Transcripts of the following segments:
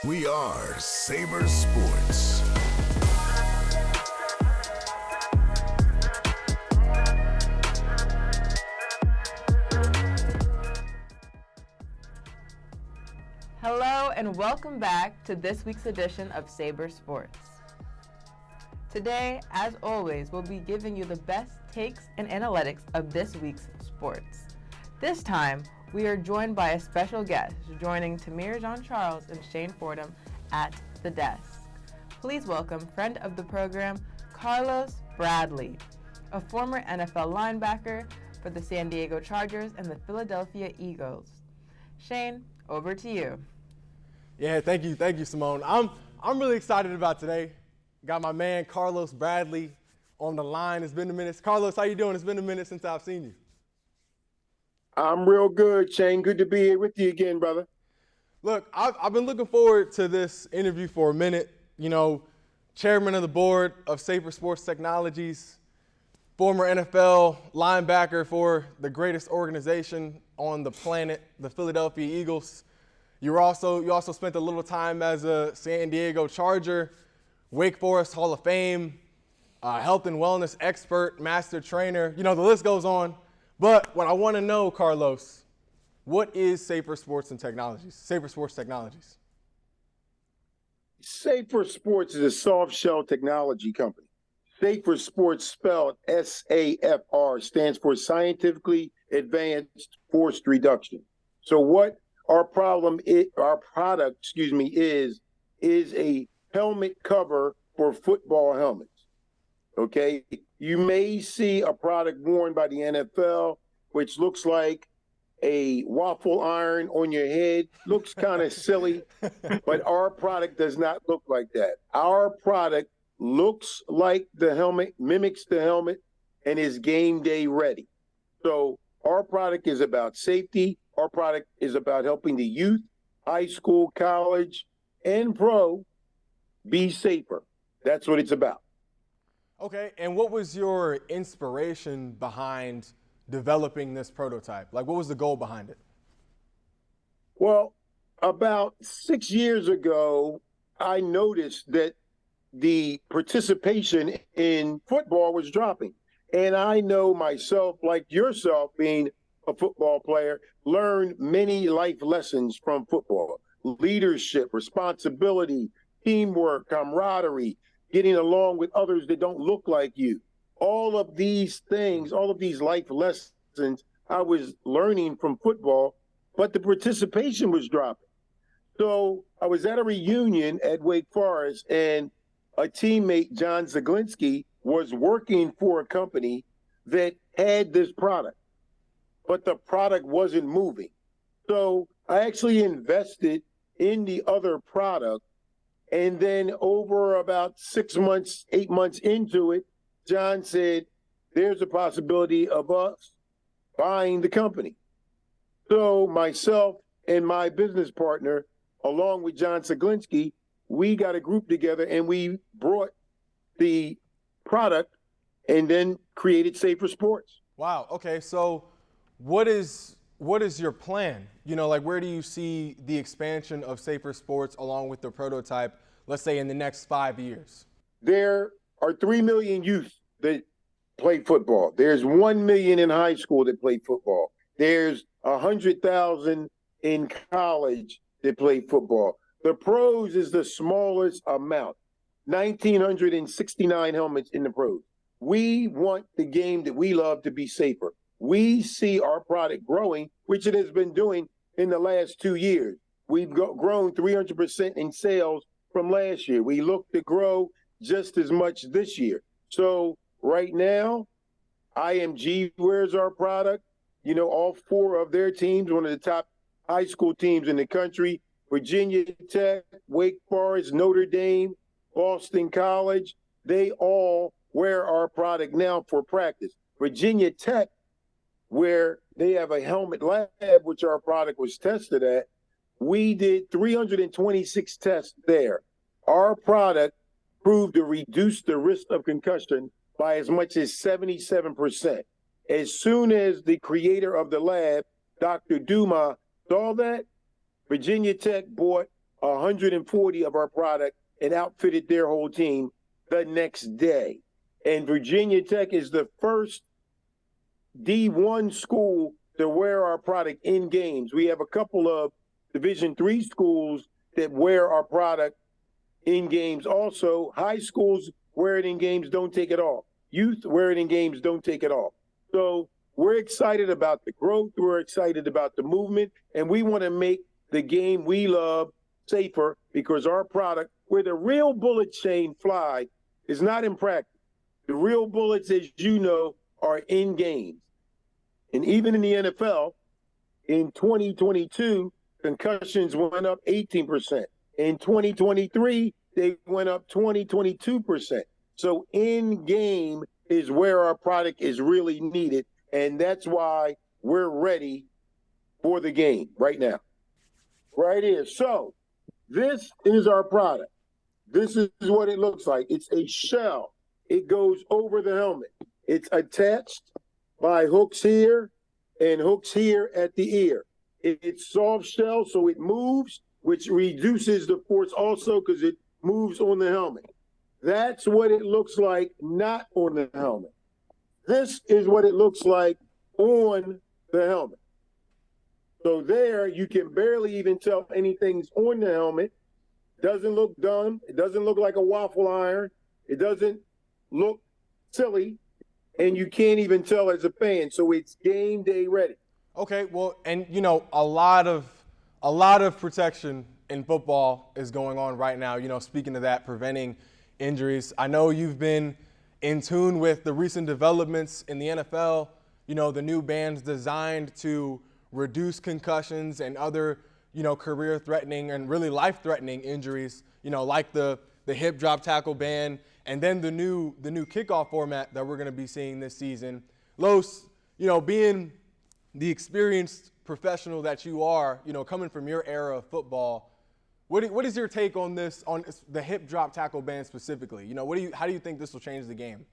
We are Saber Sports. Hello and welcome back to this week's edition of Saber Sports. Today, as always, we'll be giving you the best takes and analytics of this week's sports. This time, we are joined by a special guest, joining Tamir Jean-Charles and Shane Fordham at the desk. Please welcome friend of the program, Carlos Bradley, a former NFL linebacker for the San Diego Chargers and the Philadelphia Eagles. Shane, over to you. Yeah, thank you, Simone. I'm really excited about today. Got my man Carlos Bradley on the line. It's been a minute. Carlos, how you doing? It's been a minute since I've seen you. I'm real good, Shane. Good to be here with you again, brother. Look, I've been looking forward to this interview for a minute. You know, chairman of the board of Saber Sports Technologies, former NFL linebacker for the greatest organization on the planet, the Philadelphia Eagles. You also spent a little time as a San Diego Charger, Wake Forest Hall of Fame, health and wellness expert, master trainer. You know, the list goes on. But what I want to know, Carlos, what is Saber Sports Technologies? Saber Sports Technologies. Safer Sports is a soft shell technology company. Safer Sports, spelled SAFR, stands for Scientifically Advanced Force Reduction. So what our product is a helmet cover for football helmets. Okay, you may see a product worn by the NFL, which looks like a waffle iron on your head. Looks kind of silly, but our product does not look like that. Our product looks like the helmet, mimics the helmet, and is game day ready. So our product is about safety. Our product is about helping the youth, high school, college, and pro be safer. That's what it's about. Okay, and what was your inspiration behind developing this prototype? Like, what was the goal behind it? Well, about 6 years ago, I noticed that the participation in football was dropping. And I know myself, like yourself, being a football player, learned many life lessons from football. Leadership, responsibility, teamwork, camaraderie, getting along with others that don't look like you. All of these things, all of these life lessons I was learning from football, but the participation was dropping. So I was at a reunion at Wake Forest, and a teammate, John Zaglinski, was working for a company that had this product, but the product wasn't moving. So I actually invested in the other product. And then over about 6 months, 8 months into it, John said, there's a possibility of us buying the company. So myself and my business partner, along with John Zaglinski, we got a group together and we brought the product and then created Safer Sports. Wow. Okay. So what is your plan? You know, like, where do you see the expansion of Safer Sports along with the prototype, let's say, in the next 5 years? There are 3 million youth that play football. There's 1 million in high school that play football. There's 100,000 in college that play football. The pros is the smallest amount, 1,969 helmets in the pros. We want the game that we love to be safer. We see our product growing, which it has been doing in the last 2 years. We've grown 300% in sales from last year. We look to grow just as much this year. So right now, IMG wears our product. You know, all 4 of their teams, one of the top high school teams in the country, Virginia Tech, Wake Forest, Notre Dame, Boston College, they all wear our product now for practice. Virginia Tech, where they have a helmet lab, which our product was tested at, we did 326 tests there. Our product proved to reduce the risk of concussion by as much as 77%. As soon as the creator of the lab, Dr. Duma, saw that, Virginia Tech bought 140 of our product and outfitted their whole team the next day. And Virginia Tech is the first D1 school to wear our product in games. We have a couple of Division III schools that wear our product in games. Also, high schools wear it in games, don't take it off. Youth wear it in games, don't take it off. So we're excited about the growth. We're excited about the movement. And we want to make the game we love safer because our product, where the real bullets, Shane, fly, is not in practice. The real bullets, as you know, are in games. And even in the NFL, in 2022, concussions went up 18%. In 2023, they went up 22%. So in game is where our product is really needed. And that's why we're ready for the game right now. Right here. So this is our product. This is what it looks like. It's a shell. It goes over the helmet. It's attached by hooks here and hooks here at the ear. It's soft shell, so it moves, which reduces the force also because it moves on the helmet. That's what it looks like not on the helmet. This is what it looks like on the helmet. So there, you can barely even tell anything's on the helmet. Doesn't look dumb. It doesn't look like a waffle iron. It doesn't look silly. And you can't even tell as a fan. So it's game day ready. Okay, well, and you know, a lot of protection in football is going on right now. You know, speaking of that, preventing injuries. I know you've been in tune with the recent developments in the NFL. You know, the new bans designed to reduce concussions and other, you know, career-threatening and really life-threatening injuries. You know, like the hip drop tackle ban, and then the new kickoff format that we're going to be seeing this season. Los, you know, being the experienced professional that you are, you know, coming from your era of football, what is your take on this, on the hip drop tackle ban specifically? You know, how do you think this will change the game?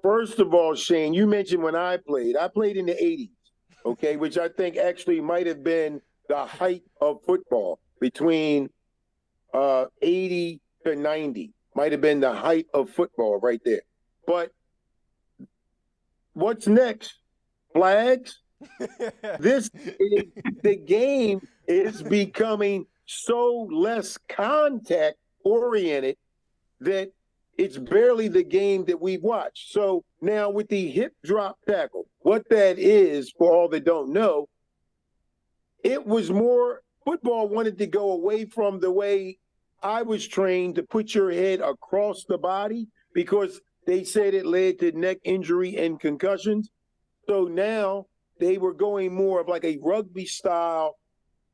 First of all, Shane, you mentioned when I played in the 80s, okay, which I think actually might have been the height of football between 80 to 90. Might have been the height of football right there. But what's next? Flags? The game is becoming so less contact oriented that it's barely the game that we've watched. So now with the hip drop tackle, what that is, for all that don't know, it was more, football wanted to go away from the way I was trained to put your head across the body because they said it led to neck injury and concussions. So now they were going more of like a rugby style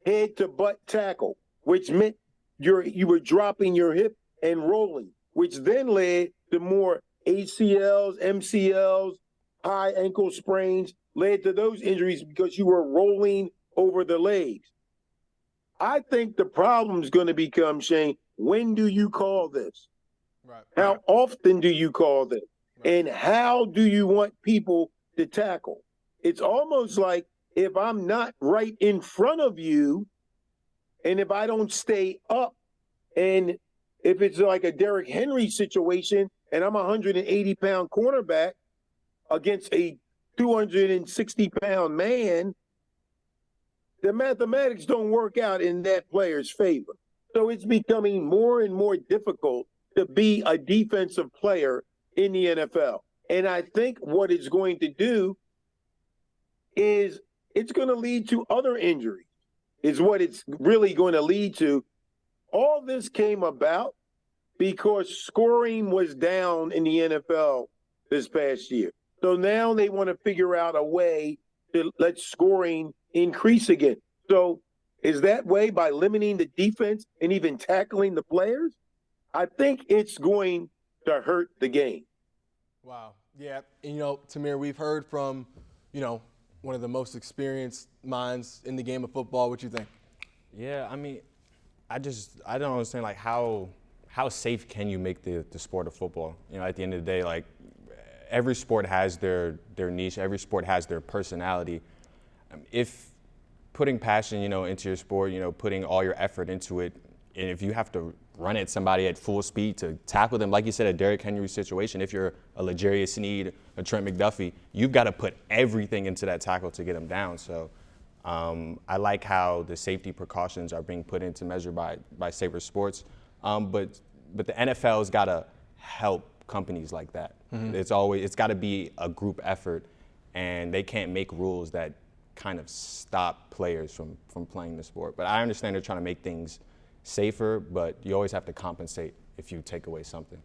head to butt tackle, which meant you were dropping your hip and rolling, which then led to more ACLs, MCLs, high ankle sprains, led to those injuries because you were rolling over the legs. I think the problem is going to become, Shane, when do you call this? Right. How often do you call this? Right. And how do you want people to tackle? It's almost like if I'm not right in front of you and if I don't stay up, and if it's like a Derrick Henry situation and I'm a 180-pound cornerback against a 260-pound man, the mathematics don't work out in that player's favor. So it's becoming more and more difficult to be a defensive player in the NFL. And I think what it's going to do is it's going to lead to other injuries, is what it's really going to lead to. All this came about because scoring was down in the NFL this past year. So now they want to figure out a way to let scoring increase again. So is that way by limiting the defense and even tackling the players? I think it's going to hurt the game. Wow. Yeah. And, you know, Tamir, we've heard from, you know, one of the most experienced minds in the game of football. What you think? Yeah, I mean, I don't understand, like, how safe can you make the sport of football? You know, at the end of the day, like, every sport has their niche. Every sport has their personality. If putting passion, into your sport, putting all your effort into it. And if you have to run at somebody at full speed to tackle them, like you said, a Derrick Henry situation, if you're a L'Jarius Sneed, a Trent McDuffie, you've got to put everything into that tackle to get them down. So I like how the safety precautions are being put into measure by Saber Sports. But the NFL's got to help companies like that. It's got to be a group effort, and they can't make rules that kind of stop players from playing the sport. But I understand they're trying to make things safer, but you always have to compensate if you take away something.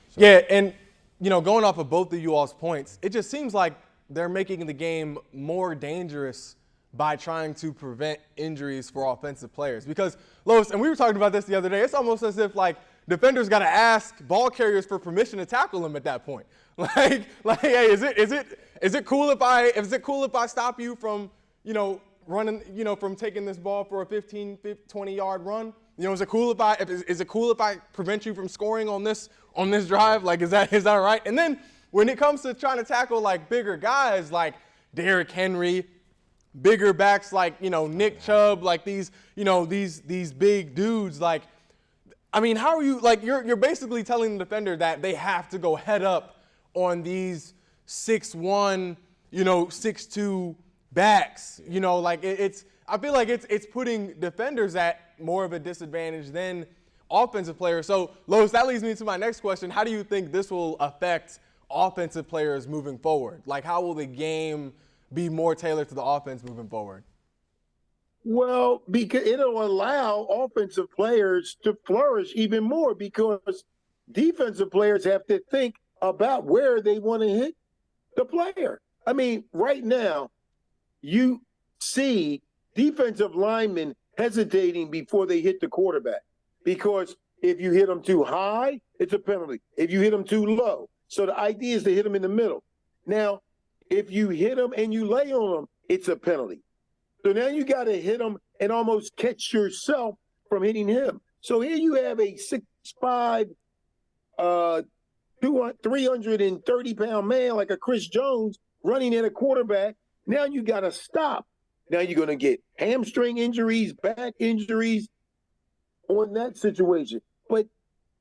So. Yeah, and going off of both of you all's points, it just seems like they're making the game more dangerous by trying to prevent injuries for offensive players. Because, Lois, and we were talking about this the other day, it's almost as if defenders got to ask ball carriers for permission to tackle them at that point. Hey, is it cool if I stop you from running, from taking this ball for a 15, 20-yard run? Is it cool if I prevent you from scoring on this drive? Is that right? And then when it comes to trying to tackle bigger guys like Derrick Henry, bigger backs like Nick Chubb, these big dudes, how are you you're basically telling the defender that they have to go head up on these 6'1", 6'2" backs, I feel like it's putting defenders at more of a disadvantage than offensive players. So, Lois, that leads me to my next question. How do you think this will affect offensive players moving forward? How will the game be more tailored to the offense moving forward? Well, because it'll allow offensive players to flourish even more, because defensive players have to think about where they want to hit the player. Right now, you see defensive linemen hesitating before they hit the quarterback, because if you hit them too high, it's a penalty. If you hit them too low. So the idea is to hit them in the middle. Now, if you hit them and you lay on them, it's a penalty. So now you got to hit them and almost catch yourself from hitting him. So here you have a 6'5", 330-pound man like a Chris Jones running at a quarterback. Now you got to stop. Now you're going to get hamstring injuries, back injuries on that situation. But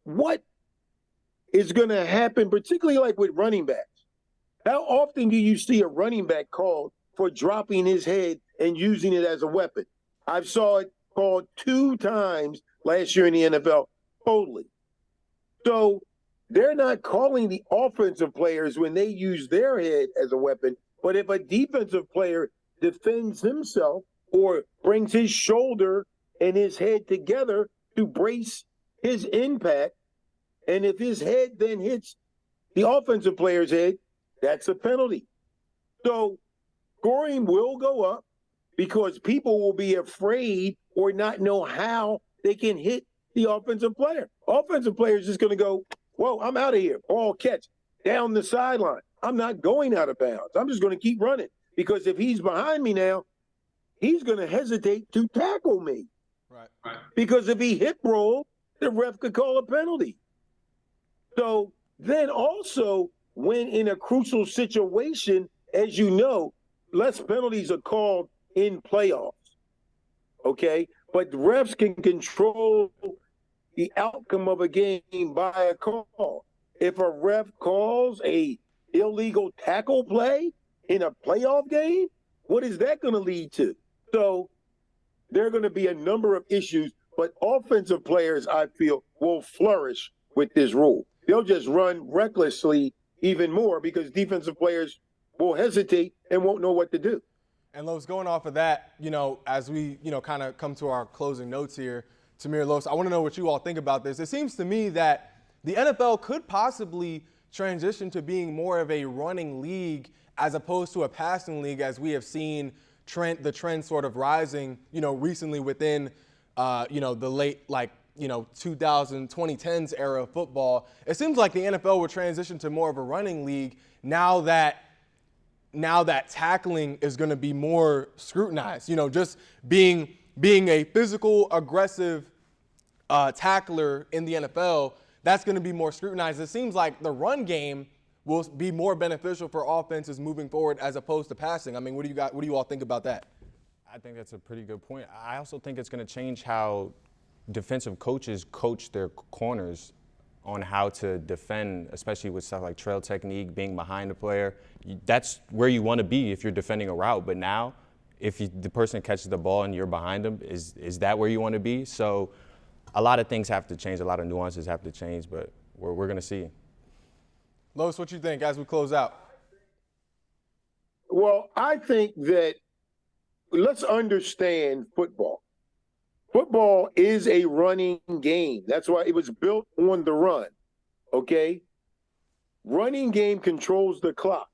what is going to happen, particularly with running backs? How often do you see a running back called for dropping his head and using it as a weapon? I saw it called 2 times last year in the NFL, totally. So they're not calling the offensive players when they use their head as a weapon, but if a defensive player defends himself or brings his shoulder and his head together to brace his impact, and if his head then hits the offensive player's head, that's a penalty. So scoring will go up because people will be afraid or not know how they can hit the offensive player. Offensive player is just going to go, whoa, I'm out of here. Ball catch down the sideline. I'm not going out of bounds. I'm just going to keep running, because if he's behind me now, he's going to hesitate to tackle me. Right. Because if he hip roll, the ref could call a penalty. So then also, when in a crucial situation, as you know, less penalties are called in playoffs, okay? But the refs can control the outcome of a game by a call. If a ref calls a illegal tackle play in a playoff game, what is that going to lead to? So there are going to be a number of issues, but offensive players, I feel, will flourish with this rule. They'll just run recklessly even more because defensive players will hesitate and won't know what to do. And Los, going off of that, as we, kind of come to our closing notes here, Tamir, Los, I want to know what you all think about this. It seems to me that the NFL could possibly transition to being more of a running league as opposed to a passing league, as we have seen the trend sort of rising, recently within, the late, 2010s era of football. It seems like the NFL will transition to more of a running league now that tackling is going to be more scrutinized. Just being a physical, aggressive tackler in the NFL, that's going to be more scrutinized. It seems like the run game will be more beneficial for offenses moving forward as opposed to passing. I mean, what do you all think about that? I think that's a pretty good point. I also think it's going to change how defensive coaches coach their corners on how to defend, especially with stuff like trail technique, being behind the player. That's where you want to be if you're defending a route. But now, if the person catches the ball and you're behind them, is that where you want to be? So a lot of things have to change. A lot of nuances have to change, but we're going to see. Lois, what you think as we close out? Well, I think that let's understand football. Football is a running game. That's why it was built on the run, okay? Running game controls the clock.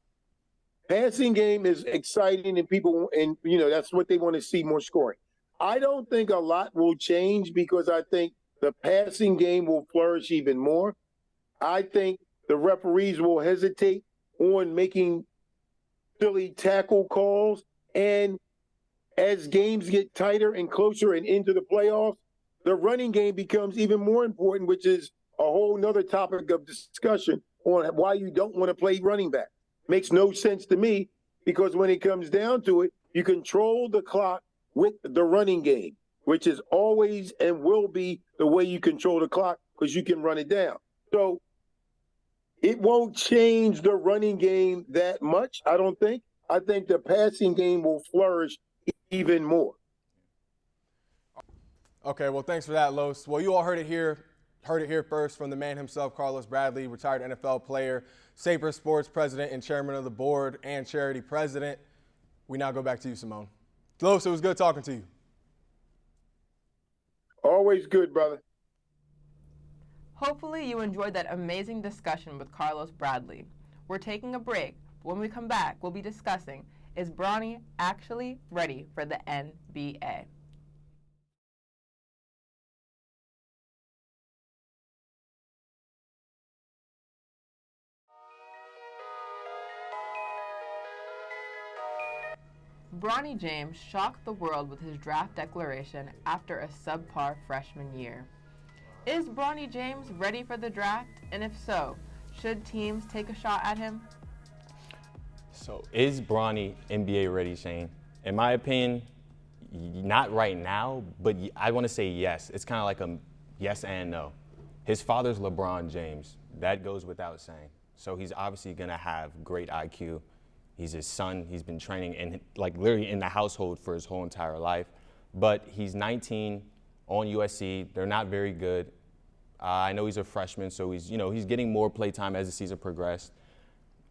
Passing game is exciting and people, and that's what they want to see, more scoring. I don't think a lot will change because I think the passing game will flourish even more. I think the referees will hesitate on making silly tackle calls, and as games get tighter and closer and into the playoffs, the running game becomes even more important, which is a whole nother topic of discussion on why you don't want to play running back. Makes no sense to me because when it comes down to it, you control the clock with the running game, which is always and will be the way you control the clock because you can run it down. So it won't change the running game that much, I don't think. I think the passing game will flourish even more. Okay, well, thanks for that, Los. Well, you all heard it here first from the man himself, Carlos Bradley, retired NFL player, Saber Sports president and chairman of the board and charity president. We now go back to you, Simone. Los, it was good talking to you. Always good, brother. Hopefully you enjoyed that amazing discussion with Carlos Bradley. We're taking a break. When we come back, we'll be discussing, is Bronny actually ready for the NBA? Bronny James shocked the world with his draft declaration after a subpar freshman year. Is Bronny James ready for the draft? And if so, should teams take a shot at him? So is Bronny NBA ready, Shane? In my opinion, not right now, but I want to say yes. It's kind of like a yes and no. His father's LeBron James. That goes without saying. So he's obviously going to have great IQ. He's his son. He's been training literally in the household for his whole entire life. But he's 19 on USC. They're not very good. I know he's a freshman, so he's getting more play time as the season progressed,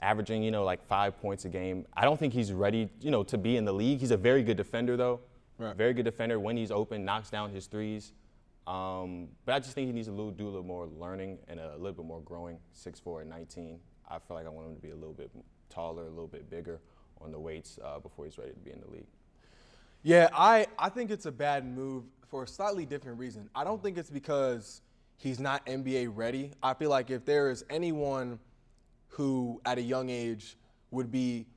averaging, like 5 points a game. I don't think he's ready, to be in the league. He's a very good defender, though. Right. Very good defender. When he's open, knocks down his threes. But I just think he needs to do a little more learning and a little bit more growing. 6'4" and 19. I feel like I want him to be a little bit taller, a little bit bigger on the weights before he's ready to be in the league. Yeah, I think it's a bad move for a slightly different reason. I don't think it's because he's not NBA ready. I feel like if there is anyone who at a young age would be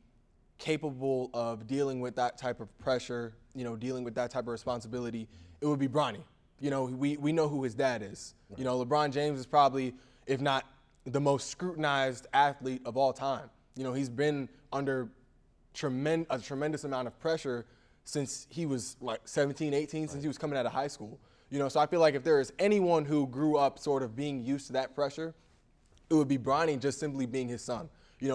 capable of dealing with that type of pressure, dealing with that type of responsibility, it would be Bronny. We know who his dad is. Right. LeBron James is probably, if not the most scrutinized athlete of all time. He's been under a tremendous amount of pressure since he was like 17, 18, since he was coming out of high school. So I feel like if there is anyone who grew up sort of being used to that pressure, it would be Bronny, just simply being his son.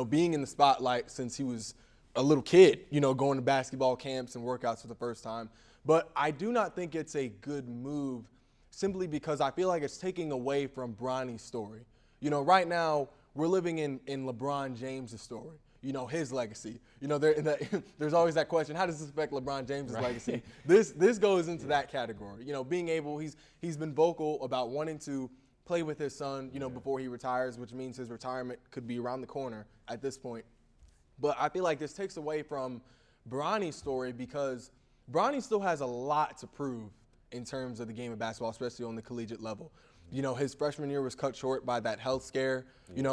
Being in the spotlight since he was a little kid, going to basketball camps and workouts for the first time. But I do not think it's a good move simply because I feel like it's taking away from Bronny's story. Right now we're living in LeBron James' story. His legacy. There's always that question, how does this affect LeBron James' legacy? This goes into that category. Being able, he's been vocal about wanting to play with his son, before he retires, which means his retirement could be around the corner at this point. But I feel like this takes away from Bronny's story because Bronny still has a lot to prove in terms of the game of basketball, especially on the collegiate level. His freshman year was cut short by that health scare,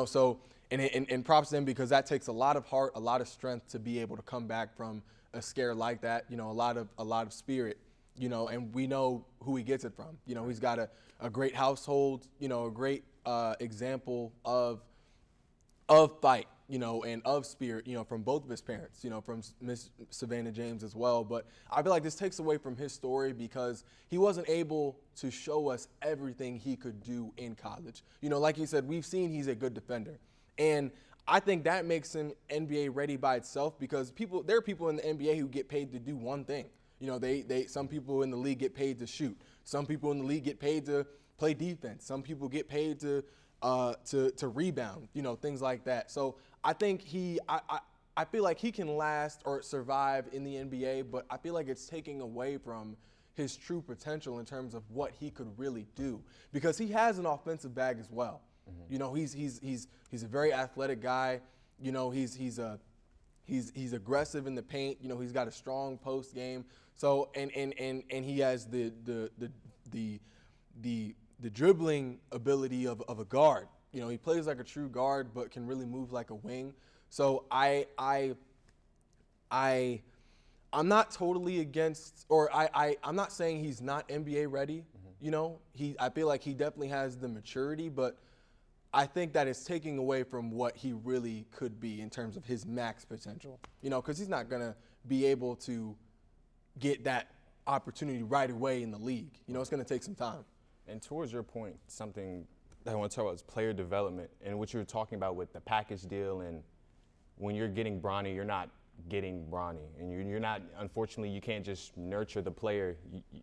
so and props to him because that takes a lot of heart, a lot of strength to be able to come back from a scare like that, a lot of spirit, and we know who he gets it from. He's got a great household, a great example of of fight, and of spirit, from both of his parents, from Miss Savannah James as well. But I feel like this takes away from his story because he wasn't able to show us everything he could do in college. Like he said, we've seen he's a good defender. And I think that makes him NBA ready by itself because there are people in the NBA who get paid to do one thing. Some people in the league get paid to shoot. Some people in the league get paid to play defense. Some people get paid to rebound, things like that. So I think I feel like he can last or survive in the NBA, but I feel like it's taking away from his true potential in terms of what he could really do because he has an offensive bag as well. Mm-hmm. He's a very athletic guy. He's aggressive in the paint. He's got a strong post game. So and he has the dribbling ability of a guard. He plays like a true guard, but can really move like a wing. So I'm not totally against, or I'm not saying he's not NBA ready. Mm-hmm. I feel like he definitely has the maturity, but I think that it's taking away from what he really could be in terms of his max potential. Because he's not gonna be able to get that opportunity right away in the league. It's gonna take some time. And towards your point, something that I want to talk about is player development and what you were talking about with the package deal. And when you're getting Bronny, you're not getting Bronny. And you're not, unfortunately, you can't just nurture the player.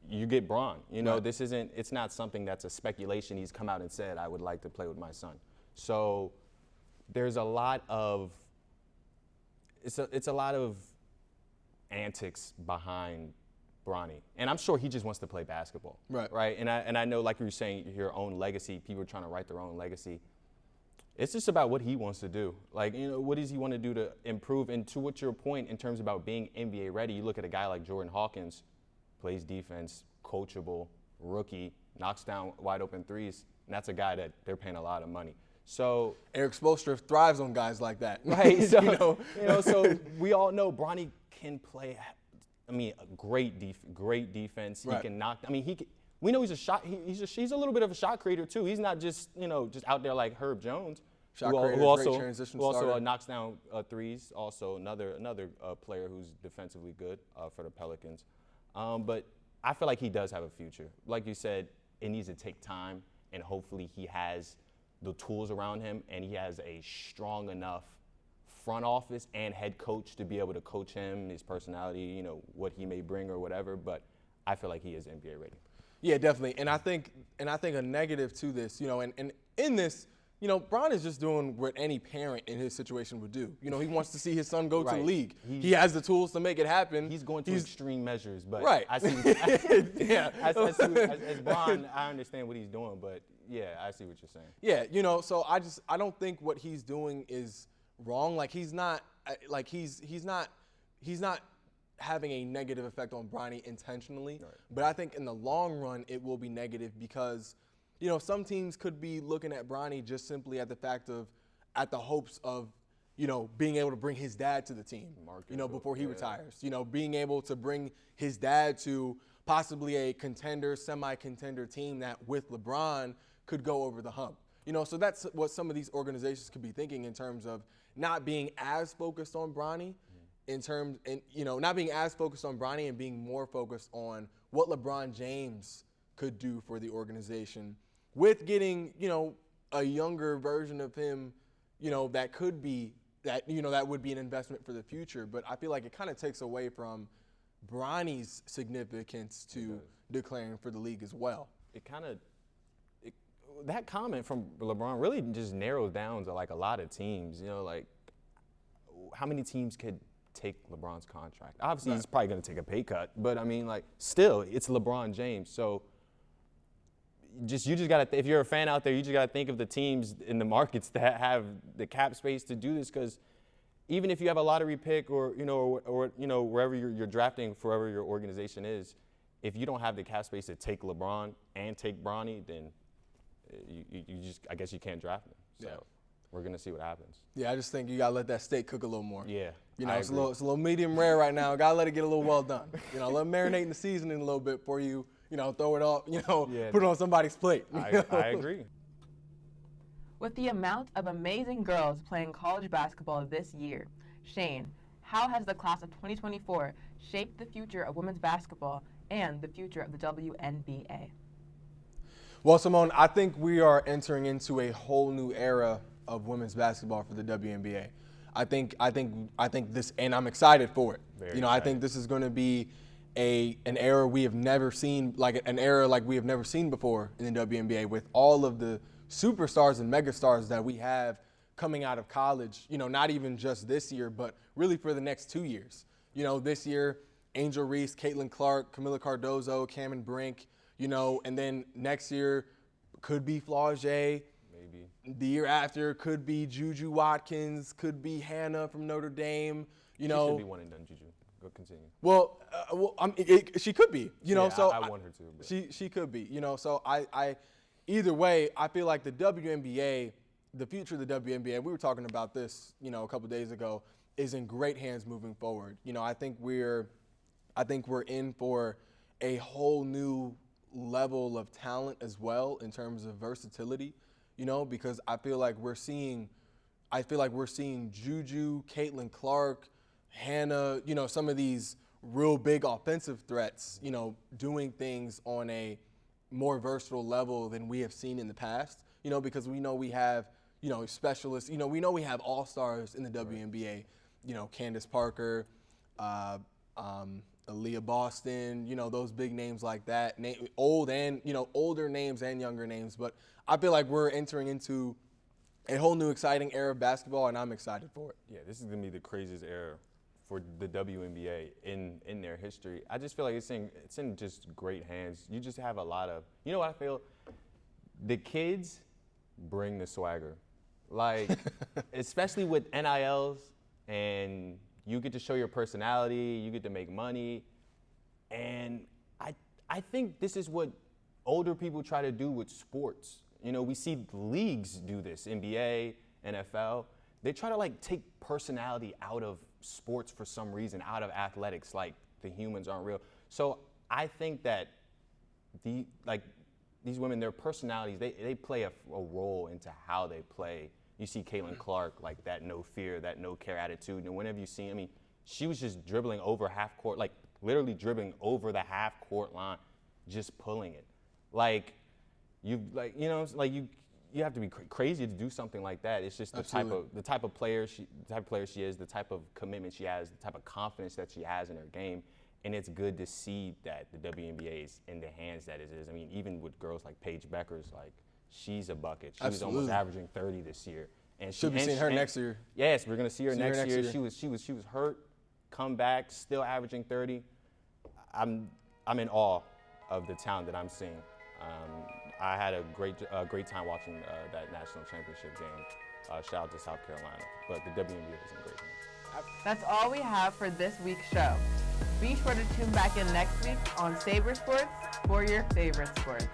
You get Bron. Right. It's not something that's a speculation. He's come out and said, I would like to play with my son. So there's a lot of, it's a lot of antics behind Bronny. And I'm sure he just wants to play basketball. Right. And I know, like you were saying, your own legacy, people are trying to write their own legacy. It's just about what he wants to do. Like, what does he want to do to improve? And to what your point in terms about being NBA ready, you look at a guy like Jordan Hawkins, plays defense, coachable, rookie, knocks down wide open threes, and that's a guy that they're paying a lot of money. So Eric Spoelstra thrives on guys like that. Right. So, so we all know Bronny can play. A great defense. Right. He can knock. We know he's a shot. He's a little bit of a shot creator too. He's not just just out there like Herb Jones, who also knocks down threes. Also another player who's defensively good for the Pelicans. But I feel like he does have a future. Like you said, it needs to take time, and hopefully he has the tools around him, and he has a strong enough front office and head coach to be able to coach him, his personality, what he may bring or whatever. But I feel like he is NBA ready. Yeah, definitely. And I think a negative to this, and in this, Bron is just doing what any parent in his situation would do. He wants to see his son go to the league. He has the tools to make it happen. He's going to extreme measures, but right. I see. As Bron, I understand what he's doing, but yeah, I see what you're saying. Yeah, so I don't think what he's doing is wrong. Like he's not having a negative effect on Bronny intentionally. Right. But I think in the long run it will be negative because some teams could be looking at Bronny just simply at the hopes of being able to bring his dad to the team before he retires, being able to bring his dad to possibly a contender, semi-contender team that with LeBron could go over the hump. So that's what some of these organizations could be thinking in terms of not being as focused on Bronny, not being as focused on Bronny and being more focused on what LeBron James could do for the organization with getting, a younger version of him, that could be that would be an investment for the future. But I feel like it kind of takes away from Bronny's significance to declaring for the league as well. That comment from LeBron really just narrows down to like a lot of teams. Like how many teams could take LeBron's contract? Obviously, he's probably going to take a pay cut, but still, it's LeBron James. So you just got to, if you're a fan out there, you just got to think of the teams in the markets that have the cap space to do this. Because even if you have a lottery pick or wherever you're drafting, for wherever your organization is, if you don't have the cap space to take LeBron and take Bronny, then I guess you can't draft them. So we're going to see what happens. Yeah, I just think you got to let that steak cook a little more. Yeah. It's a little medium rare right now. Got to let it get a little well done. Let it marinate in the seasoning a little bit before you, throw it off, put it on somebody's plate. I agree. With the amount of amazing girls playing college basketball this year, Shane, how has the class of 2024 shaped the future of women's basketball and the future of the WNBA? Well, Simone, I think we are entering into a whole new era of women's basketball for the WNBA. I think this, and I'm excited for it. Very excited. I think this is going to be an era we have never seen, like an era like we have never seen before in the WNBA, with all of the superstars and megastars that we have coming out of college. Not even just this year, but really for the next 2 years. This year, Angel Reese, Caitlin Clark, Camila Cardozo, Cameron Brink. And then next year could be Flau'jae. Maybe. The year after could be Juju Watkins, could be Hannah from Notre Dame. She should be one and done, Juju. Go continue. Well, she could be. So I want her to. But. She could be. So I either way, I feel like the WNBA, the future of the WNBA, we were talking about this, a couple of days ago, is in great hands moving forward. I think we're in for a whole new level of talent as well in terms of versatility, because I feel like we're seeing Juju, Caitlin Clark, Hannah, some of these real big offensive threats, doing things on a more versatile level than we have seen in the past, because we know we have, specialists, we know we have all-stars in the WNBA, Candace Parker, Aaliyah Boston, those big names like that, older names and younger names. But I feel like we're entering into a whole new exciting era of basketball, and I'm excited for it. Yeah, this is going to be the craziest era for the WNBA in their history. I just feel like it's in just great hands. You just have a lot of, what I feel? The kids bring the swagger. Like, especially with NILs, and you get to show your personality, you get to make money, and I think this is what older people try to do with sports. We see leagues do this, NBA, NFL. They try to take personality out of sports for some reason, out of athletics, like the humans aren't real. So I think that these women, their personalities, they play a role into how they play. You see Caitlin Clark, like that no fear, that no care attitude. And whenever you see, she was just dribbling over half court, literally dribbling over the half court line, just pulling it. You have to be crazy to do something like that. It's just the type of player she is, the type of commitment she has, the type of confidence that she has in her game. And it's good to see that the WNBA is in the hands that it is. Even with girls like Paige Beckers, she's a bucket. She was almost averaging 30 this year. And should be seeing her next year. Yes, we're gonna see her next year. She was hurt, come back, still averaging 30. I'm in awe of the talent that I'm seeing. I had a great time watching that national championship game. Shout out to South Carolina, but the WNBA is in great hands. That's all we have for this week's show. Be sure to tune back in next week on Saber Sports for your favorite sports.